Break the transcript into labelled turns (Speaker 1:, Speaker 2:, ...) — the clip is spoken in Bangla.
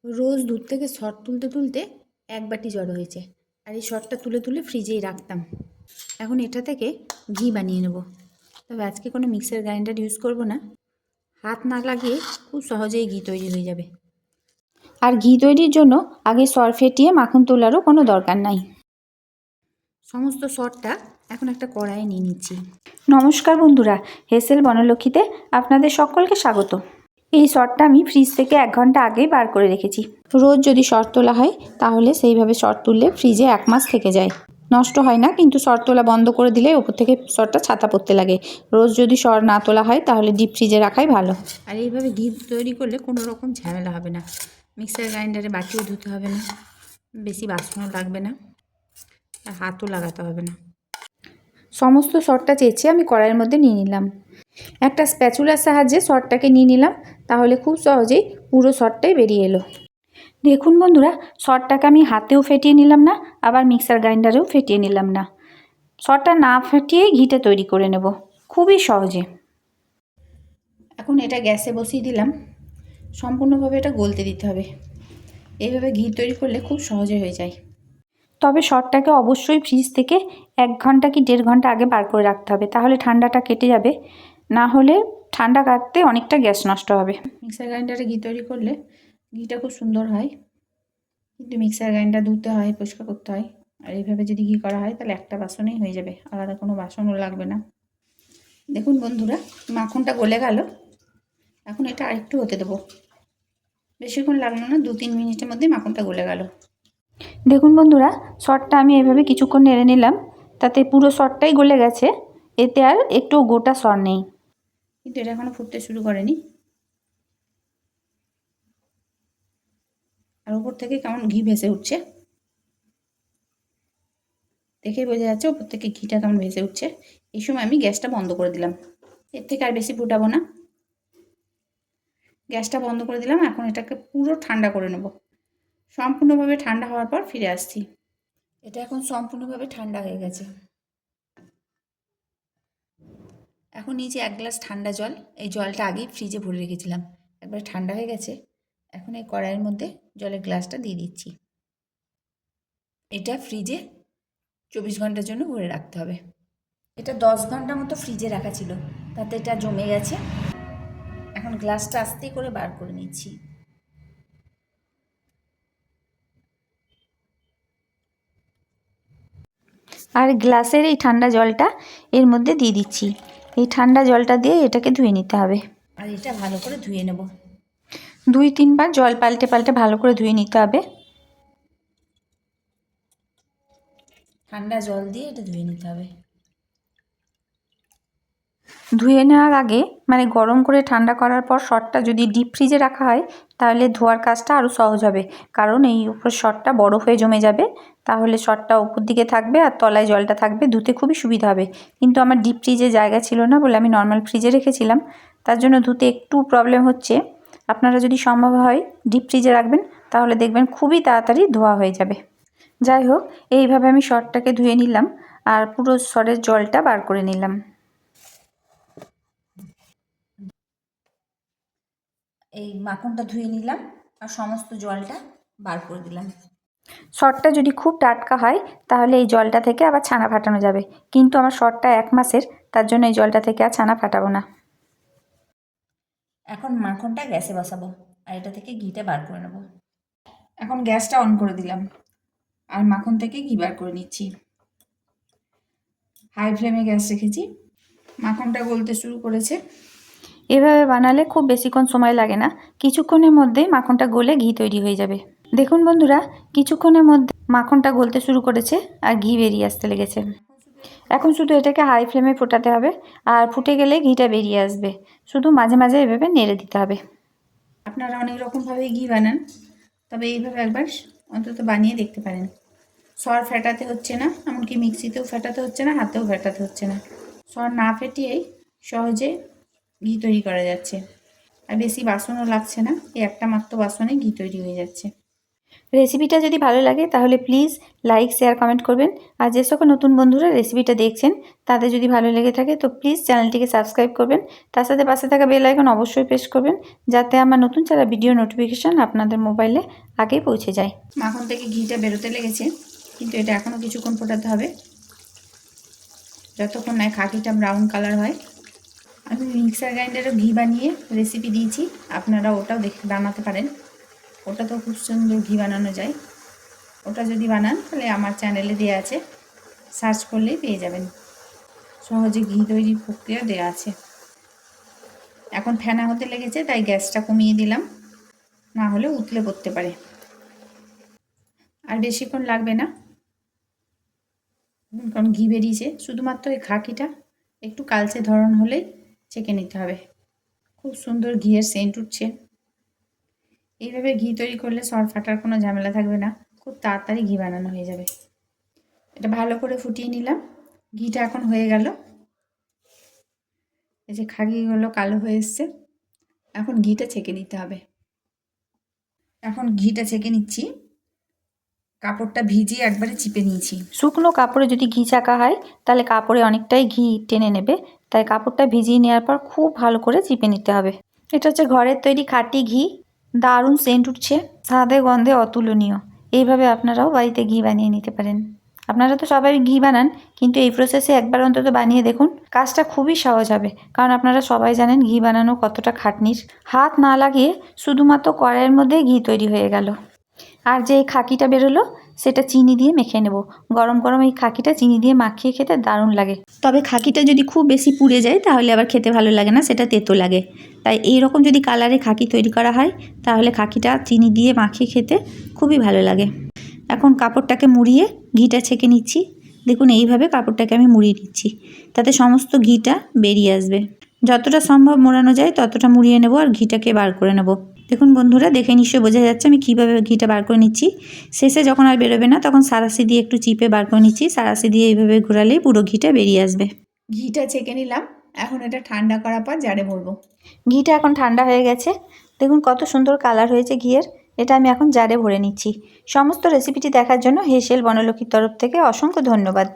Speaker 1: রোজ দুধ থেকে সর তুলতে তুলতে এক বাটি জড়ো হয়েছে, আর এই সরটা তুলে তুলে ফ্রিজেই রাখতাম। এখন এটা থেকে ঘি বানিয়ে নেব। তবে আজকে কোনো মিক্সার গ্রাইন্ডার ইউজ করব না, হাত না লাগিয়ে খুব সহজেই ঘি তৈরি হয়ে যাবে। আর ঘি তৈরির জন্য আগে সর ফেটিয়ে মাখন তোলারও কোনো দরকার নাই। সমস্ত সরটা এখন একটা কড়াইয়ে নিয়ে নিচ্ছি। নমস্কার বন্ধুরা, হেসেল বনলক্ষ্মীতে আপনাদের সকলকে স্বাগত। এই সরটা আমি ফ্রিজ থেকে 1 ঘন্টা আগেই বার করে রেখেছি। রোজ যদি সর তোলা হয় তাহলে সেইভাবে সর তুললে ফ্রিজে 1 মাস থেকে যায়, নষ্ট হয় না। কিন্তু সর তোলা বন্ধ করে দিলে ওপর থেকে সরটা ছাতা পড়তে লাগে। রোজ যদি সর না তোলা হয় তাহলে ডিপ ফ্রিজে রাখাই ভালো। আর এইভাবে ঘি তৈরি করলে কোনো রকম ঝামেলা হবে না। মিক্সার গ্রাইন্ডারে বাটিও ধুতে হবে না, বেশি বাসনও লাগবে না, আর হাতও লাগাতে হবে না। সমস্ত সরটা চেঁচে আমি কড়াইয়ের মধ্যে নিয়ে নিলাম। একটা স্প্যাচুলার সাহায্যে সরটাকে নিয়ে নিলাম, তাহলে খুব সহজেই পুরো সরটাই বেরিয়ে এলো। দেখুন বন্ধুরা, সরটাকে আমি হাতেও ফেটিয়ে নিলাম না, আবার মিক্সার গ্রাইন্ডারেও ফেটিয়ে নিলাম না। সরটা না ফেটিয়েই ঘিটা তৈরি করে নেব খুবই সহজে। এখন এটা গ্যাসে বসিয়ে দিলাম, সম্পূর্ণভাবে এটা গলতে দিতে হবে। এইভাবে ঘি তৈরি করলে খুব সহজে হয়ে যায়। তবে সরটাকে অবশ্যই ফ্রিজ থেকে 1 ঘন্টা কি 1.5 ঘন্টা আগে বার করে রাখতে হবে, তাহলে ঠান্ডাটা কেটে যাবে। না হলে ঠান্ডা কাটতে অনেকটা গ্যাস নষ্ট হবে। মিক্সার গ্রাইন্ডারে ঘি তৈরি করলে ঘিটা খুব সুন্দর হয়, কিন্তু মিক্সার গ্রাইন্ডার ধুতে হয়, পরিষ্কার করতে হয়। আর এইভাবে যদি ঘি করা হয় তাহলে একটা বাসনেই হয়ে যাবে, আলাদা কোনো বাসনও লাগবে না। দেখুন বন্ধুরা, মাখনটা গলে গেল। এখন এটা আরেকটু হতে দেবো, বেশিক্ষণ লাগলো না, 2-3 মিনিটের মধ্যে মাখনটা গলে গেল। দেখুন বন্ধুরা, সরটা আমি এভাবে কিছুক্ষণ নেড়ে নিলাম, তাতে পুরো সরটাই গলে গেছে, এতে আর একটু গোটা সর নেই। কিন্তু এটা এখনও ফুটতে শুরু করেনি। আর উপর থেকে কেমন ঘি ভেসে উঠছে, দেখেই বোঝা যাচ্ছে উপর থেকে ঘিটা কেমন ভেসে উঠছে। এই সময় আমি গ্যাসটা বন্ধ করে দিলাম, এর থেকে আর বেশি ফুটাবো না। গ্যাসটা বন্ধ করে দিলাম। এখন এটাকে পুরো ঠান্ডা করে নেব। সম্পূর্ণভাবে ঠান্ডা হওয়ার পর ফিরে আসছি। এটা এখন সম্পূর্ণভাবে ঠান্ডা হয়ে গেছে। এখন নিচে 1 গ্লাস ঠান্ডা জল, এই জলটা আগেই ফ্রিজে ভরে রেখেছিলাম, একবারে ঠান্ডা হয়ে গেছে। এখন এই কড়াইয়ের মধ্যে জলের গ্লাসটা দিয়ে দিচ্ছি। এটা ফ্রিজে 24 ঘন্টার জন্য ভরে রাখতে হবে। এটা 10 ঘন্টা মতো ফ্রিজে রাখা ছিল, তাতে এটা জমে গেছে। এখন গ্লাসটা আস্তে করে বার করে নিচ্ছি। আর গ্লাসের এই ঠান্ডা জলটা এর মধ্যে দিয়ে দিচ্ছি। এই ঠান্ডা জলটা দিয়ে এটাকে ধুয়ে নিতে হবে। আর এটা ভালো করে ধুয়ে নেব। 2-3 বার জল পাল্টে পাল্টে ভালো করে ধুয়ে নিতে হবে। ঠান্ডা জল দিয়ে এটা ধুয়ে নিতে হবে। ধুয়ে নেওয়ার আগে মানে গরম করে ঠান্ডা করার পর সরটা যদি ডিপ ফ্রিজে রাখা হয় তাহলে ধোয়ার কাজটা আরও সহজ হবে, কারণ এই উপর সরটা বরফ হয়ে জমে যাবে। তাহলে সরটা উপর দিকে থাকবে আর তলায় জলটা থাকবে, ধুতে খুবই সুবিধা হবে। কিন্তু আমার ডিপ ফ্রিজে জায়গা ছিল না বলে আমি নর্মাল ফ্রিজে রেখেছিলাম, তার জন্য ধুতে একটু প্রবলেম হচ্ছে। আপনারা যদি সম্ভব হয় ডিপ ফ্রিজে রাখবেন, তাহলে দেখবেন খুবই তাড়াতাড়ি ধোয়া হয়ে যাবে। যাই হোক, এইভাবে আমি সরটাকে ধুয়ে নিলাম আর পুরো সরের জলটা বার করে নিলাম। এই মাখনটা ধুয়ে নিলাম আর সমস্ত জলটা বার করে দিলাম। সরটা যদি খুব টাটকা হয় তাহলে এই জলটা থেকে আবার ছানা ফাটানো যাবে, কিন্তু আমার সরটা 1 মাসের, তার জন্য এই জলটা থেকে আর ছানা ফাটাবো না। এখন মাখনটা গ্যাসে বসাবো আর এটা থেকে ঘিটা বার করে নেব। এখন গ্যাসটা অন করে দিলাম আর মাখন থেকে ঘি বার করে নিচ্ছি। হাই ফ্লেমে গ্যাস রেখেছি। মাখনটা গলতে শুরু করেছে। এভাবে বানালে খুব বেশিক্ষণ সময় লাগে না, কিছুক্ষণের মধ্যেই মাখনটা গলে ঘি তৈরি হয়ে যাবে। দেখুন বন্ধুরা, কিছুক্ষণের মধ্যে মাখনটা গলতে শুরু করেছে আর ঘি বেরিয়ে আসতে লেগেছে। এখন শুধু এটাকে হাই ফ্লেমে ফোটাতে হবে, আর ফুটে গেলে ঘিটা বেরিয়ে আসবে। শুধু মাঝে মাঝে এভাবে নেড়ে দিতে হবে। আপনারা অনেক রকমভাবে ঘি বানান, তবে এইভাবে একবার অন্তত বানিয়ে দেখতে পারেন। সর ফেটাতে হচ্ছে না, এমনকি মিক্সিতেও ফেটাতে হচ্ছে না, হাতেও ফেটাতে হচ্ছে না। সর না ফেটিয়েই সহজে ঘি তৈরি করা যাচ্ছে, আর বেশি বাসনও লাগছে না। এই একটা মাত্র বাসনে ঘি তৈরি হয়ে যাচ্ছে। রেসিপিটা যদি ভালো লাগে তাহলে প্লিজ লাইক শেয়ার কমেন্ট করবেন। আর যে সকল নতুন বন্ধুরা রেসিপিটা দেখছেন তাদের যদি ভালো লেগে থাকে তো প্লিজ চ্যানেলটিকে সাবস্ক্রাইব করবেন। তার সাথে পাশে থাকা বেল আইকন অবশ্যই প্রেস করবেন, যাতে আমার নতুন ছাড়া ভিডিও নোটিফিকেশান আপনাদের মোবাইলে আগেই পৌঁছে যায়। মাখন থেকে ঘিটা বেরোতে লেগেছে, কিন্তু এটা এখনও কিছুক্ষণ ফোটাতে হবে, যতক্ষণ না খাকিটা ব্রাউন কালার হয়। আমি মিক্সার গ্রাইন্ডারে ঘি বানিয়ে রেসিপি দিয়েছি, আপনারা ওটাও বানাতে পারেন। ওটা তো খুব সুন্দর ঘি বানানো যায়। ওটা যদি বানান তাহলে আমার চ্যানেলে দেওয়া আছে, সার্চ করলেই পেয়ে যাবেন। সহজে ঘি তৈরির প্রক্রিয়া দেওয়া আছে। এখন ফেনা হতে লেগেছে, তাই গ্যাসটা কমিয়ে দিলাম, না হলে উতলে পড়তে পারে। আর বেশিক্ষণ লাগবে না, কারণ ঘি বেরিয়েছে। শুধুমাত্র এই খাকিটা একটু কালচে ধরন হলেই ছেঁকে নিতে হবে। খুব সুন্দর ঘিয়ের সেন্ট উঠছে। এইভাবে ঘি তৈরি করলে সর ফাটার কোনো ঝামেলা থাকবে না, খুব তাড়াতাড়ি ঘি বানানো হয়ে যাবে। এটা ভালো করে ফুটিয়ে নিলাম। ঘিটা এখন হয়ে গেল। এই যে খাকিগুলো কালো হয়ে এসছে, এখন ঘিটা ছেঁকে নিতে হবে। এখন ঘিটা ছেঁকে নিচ্ছি। কাপড়টা ভিজিয়ে একবারে চিপে নিয়েছি। শুকনো কাপড়ে যদি ঘি ছাঁকা হয় তাহলে কাপড়ে অনেকটাই ঘি টেনে নেবে, তাই কাপড়টা ভিজিয়ে নেওয়ার পর খুব ভালো করে চিপে নিতে হবে। এটা হচ্ছে ঘরের তৈরি খাঁটি ঘি, দারুণ সেন্ট উঠছে, স্বাদে গন্ধে অতুলনীয়। এইভাবে আপনারাও বাড়িতে ঘি বানিয়ে নিতে পারেন। আপনারা তো সবাই ঘি বানান, কিন্তু এই প্রসেসে একবার অন্তত বানিয়ে দেখুন, কাজটা খুবই সহজ হবে। কারণ আপনারা সবাই জানেন ঘি বানানো কতটা খাটনির। হাত না লাগিয়ে শুধুমাত্র কড়াইয়ের মধ্যে ঘি তৈরি হয়ে গেল। আর যে এই খাকিটা বেরোলো সেটা চিনি দিয়ে মেখে নেব। গরম গরম এই খাকিটা চিনি দিয়ে মাখিয়ে খেতে দারুণ লাগে। তবে খাকিটা যদি খুব বেশি পুড়ে যায় তাহলে আবার খেতে ভালো লাগে না, সেটা তেতো লাগে। তাই এই রকম যদি কালারে খাকি তৈরি করা হয় তাহলে খাকিটা চিনি দিয়ে মাখিয়ে খেতে খুবই ভালো লাগে। এখন কাপড়টাকে মুড়িয়ে ঘিটা ছেঁকে নিচ্ছি। দেখুন এইভাবে কাপড়টাকে আমি মুড়িয়ে নিচ্ছি, তাতে সমস্ত ঘিটা বেরিয়ে আসবে। যতটা সম্ভব মোড়ানো যায় ততটা মুড়িয়ে নেব আর ঘিটাকে বার করে নেব। দেখুন বন্ধুরা, দেখে নিশ্চয়ই বোঝা যাচ্ছে আমি কীভাবে ঘিটা বার করে নিচ্ছি। শেষে যখন আর বেরোবে না তখন সারাশি দিয়ে একটু চিপে বার করে নিচ্ছি। সারাশি দিয়ে এইভাবে ঘোরালেই পুরো ঘিটা বেরিয়ে আসবে। ঘিটা ছেঁকে নিলাম, এখন এটা ঠান্ডা করার পর জারে ভরবো। ঘিটা এখন ঠান্ডা হয়ে গেছে, দেখুন কত সুন্দর কালার হয়েছে ঘিয়ের। এটা আমি এখন জারে ভরে নিচ্ছি। সমস্ত রেসিপিটি দেখার জন্য হেসেল বনলক্ষ্মীর তরফ থেকে অসংখ্য ধন্যবাদ।